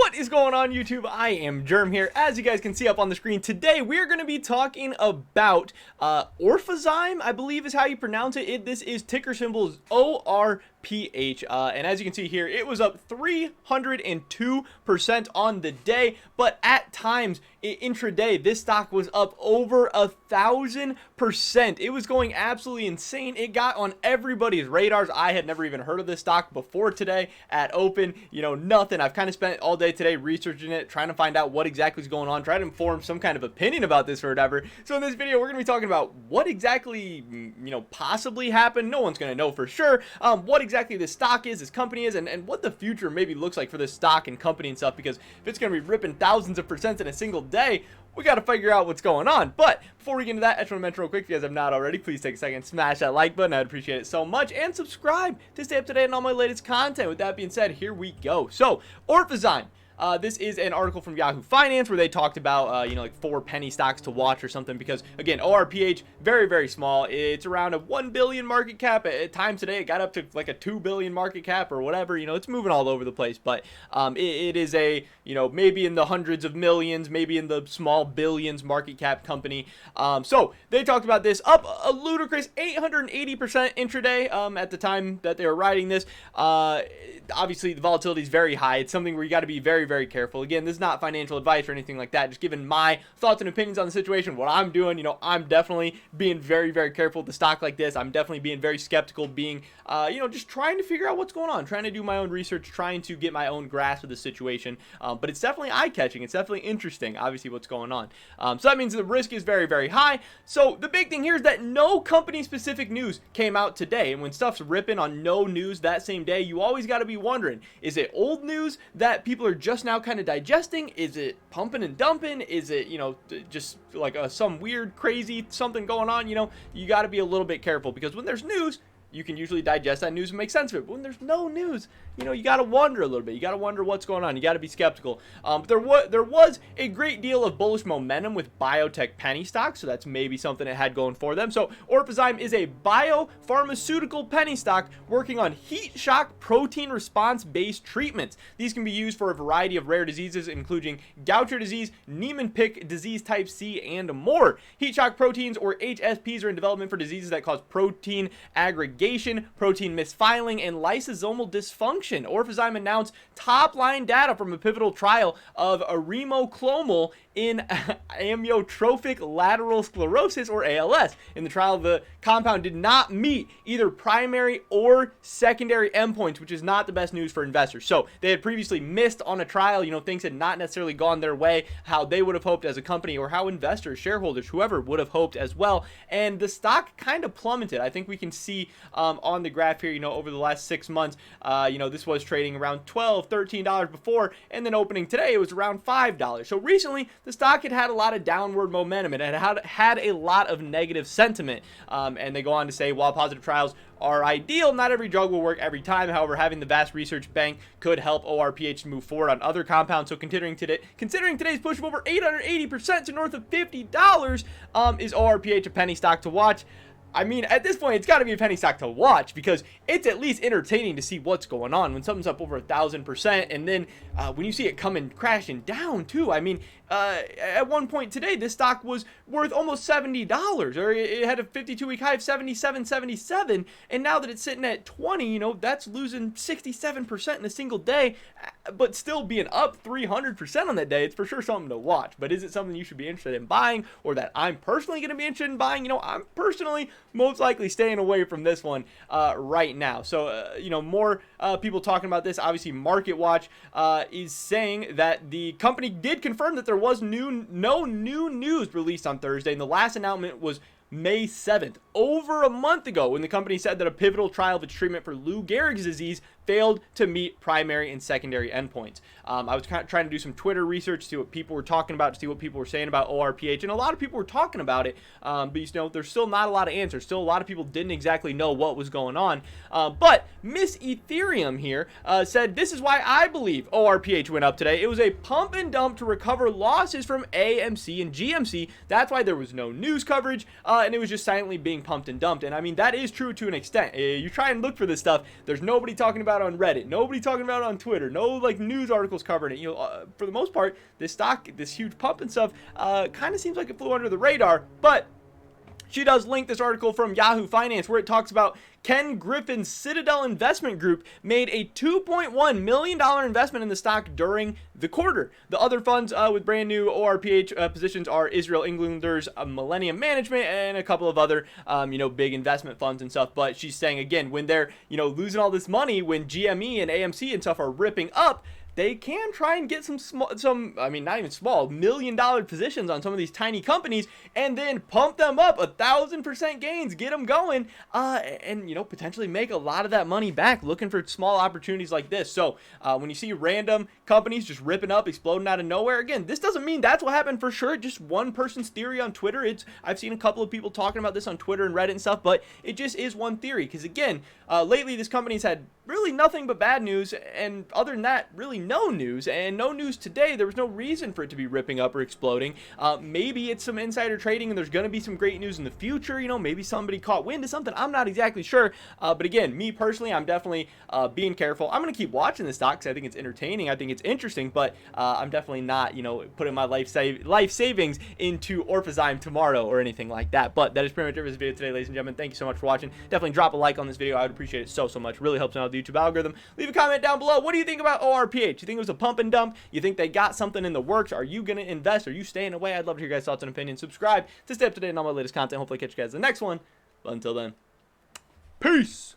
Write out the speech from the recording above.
What is going on, YouTube? I am Germ here. As you guys can see up on the screen, today we are going to be talking about Orphazyme, I believe is how you pronounce it. This is ticker symbols ORPH, and as you can see here, it was up 302% on the day, but at times intraday, this stock was up over 1,000%. It was going absolutely insane. It got on everybody's radars. I had never even heard of this stock before today at open. You know, nothing. I've kind of spent all day today researching it, trying to find out what exactly is going on, trying to inform some kind of opinion about this or whatever. So in this video, we're going to be talking about what exactly, possibly happened. No one's going to know for sure. What exactly this stock is, this company is, and what the future maybe looks like for this stock and company and stuff, because if it's going to be ripping thousands of percents in a single day, we got to figure out what's going on. But before we get into that, I just want to mention real quick, if you guys have not already, please take a second, smash that like button. I'd appreciate it so much. And subscribe to stay up to date on all my latest content. With that being said, here we go. So, Orphazyme. This is an article from Yahoo Finance where they talked about, like 4 penny stocks to watch or something, because again, ORPH, very, very small. It's around a 1 billion market cap. At times today, it got up to like a 2 billion market cap or whatever. It's moving all over the place, but it is a, maybe in the hundreds of millions, maybe in the small billions market cap company. So they talked about this up a ludicrous 880% intraday at the time that they were writing this. Obviously, the volatility is very high. It's something where you got to be very, very careful. Again, this is not financial advice or anything like that. Just giving my thoughts and opinions on the situation, what I'm doing. I'm definitely being very, very careful with the stock like this. I'm definitely being very skeptical, being, just trying to figure out what's going on, trying to do my own research, trying to get my own grasp of the situation. But it's definitely eye-catching. It's definitely interesting, obviously, what's going on. So that means the risk is very, very high. So the big thing here is that no company-specific news came out today. And when stuff's ripping on no news that same day, you always got to be wondering, is it old news that people are just now kind of digesting? Is it pumping and dumping? Is it, just like some weird, crazy something going on? You got to be a little bit careful, because when there's news, you can usually digest that news and make sense of it. But when there's no news, you got to wonder a little bit. You got to wonder what's going on. You got to be skeptical. There was a great deal of bullish momentum with biotech penny stocks, so that's maybe something it had going for them. So Orphazyme is a biopharmaceutical penny stock working on heat shock protein response-based treatments. These can be used for a variety of rare diseases, including Gaucher disease, Niemann-Pick disease type C, and more. Heat shock proteins, or HSPs, are in development for diseases that cause protein aggregation, protein misfiling, and lysosomal dysfunction. Orphazyme announced top-line data from a pivotal trial of arimoclomol in amyotrophic lateral sclerosis, or ALS. In the trial, the compound did not meet either primary or secondary endpoints, which is not the best news for investors. So they had previously missed on a trial. Things had not necessarily gone their way, how they would have hoped as a company, or how investors, shareholders, whoever would have hoped as well. And the stock kind of plummeted. I think we can see on the graph here, over the last 6 months, this was trading around $12, $13 before, and then opening today, it was around $5. So recently, the stock had a lot of downward momentum. It had a lot of negative sentiment. And they go on to say, while positive trials are ideal, not every drug will work every time. However, having the vast research bank could help ORPH move forward on other compounds. So considering today's push of over 880% to north of $50, is ORPH a penny stock to watch? I mean, at this point, it's got to be a penny stock to watch, because it's at least entertaining to see what's going on when something's up over 1,000%, and then when you see it coming crashing down too. I mean, at one point today, this stock was worth almost $70, or it had a 52-week high of 77.77, and now that it's sitting at 20, that's losing 67% in a single day, but still being up 300% on that day. It's for sure something to watch. But is it something you should be interested in buying, or that I'm personally going to be interested in buying? I'm personally most likely staying away from this one right now. So, more people talking about this. Obviously, Market Watch is saying that the company did confirm that there was no new news released on Thursday, and the last announcement was May 7th, over a month ago, when the company said that a pivotal trial of its treatment for Lou Gehrig's disease failed to meet primary and secondary endpoints. I was kind of trying to do some Twitter research to see what people were talking about, to see what people were saying about ORPH, and a lot of people were talking about it, but there's still not a lot of answers. Still, a lot of people didn't exactly know what was going on. But Miss Ethereum here said, this is why I believe ORPH went up today. It was a pump and dump to recover losses from AMC and GMC. That's why there was no news coverage, and it was just silently being pumped and dumped. And I mean, that is true to an extent. You try and look for this stuff, there's nobody talking about about it on Reddit. Nobody talking about it on Twitter. No like news articles covering it. For the most part, this stock, this huge pump and stuff, kind of seems like it flew under the radar. But she does link this article from Yahoo Finance where it talks about Ken Griffin's Citadel Investment Group made a $2.1 million investment in the stock during the quarter. The other funds with brand new ORPH positions are Israel Englanders, Millennium Management, and a couple of other, big investment funds and stuff. But she's saying, again, when they're, losing all this money, when GME and AMC and stuff are ripping up, they can try and get not even small, $1 million positions on some of these tiny companies and then pump them up 1,000% gains, get them going, and potentially make a lot of that money back looking for small opportunities like this. So when you see random companies just ripping up, exploding out of nowhere, again, this doesn't mean that's what happened for sure. Just one person's theory on Twitter. I've seen a couple of people talking about this on Twitter and Reddit and stuff, but it just is one theory. Because again, lately this company's had really nothing but bad news, and other than that, really no news, and no news today. There was no reason for it to be ripping up or exploding. Maybe it's some insider trading and there's going to be some great news in the future. Maybe somebody caught wind of something. I'm not exactly sure. But again, me personally, I'm definitely being careful. I'm going to keep watching this stock because I think it's entertaining. I think it's interesting, but I'm definitely not, putting my life savings into Orphazyme tomorrow or anything like that. But that is pretty much it for this video today, ladies and gentlemen. Thank you so much for watching. Definitely drop a like on this video. I would appreciate it so much. Really helps out the YouTube algorithm. Leave a comment down below. What do you think about ORPH? You think it was a pump and dump? You think they got something in the works? Are you going to invest? Are you staying away? I'd love to hear your guys' thoughts and opinions. Subscribe to stay up to date on all my latest content. Hopefully catch you guys in the next one. But until then, peace.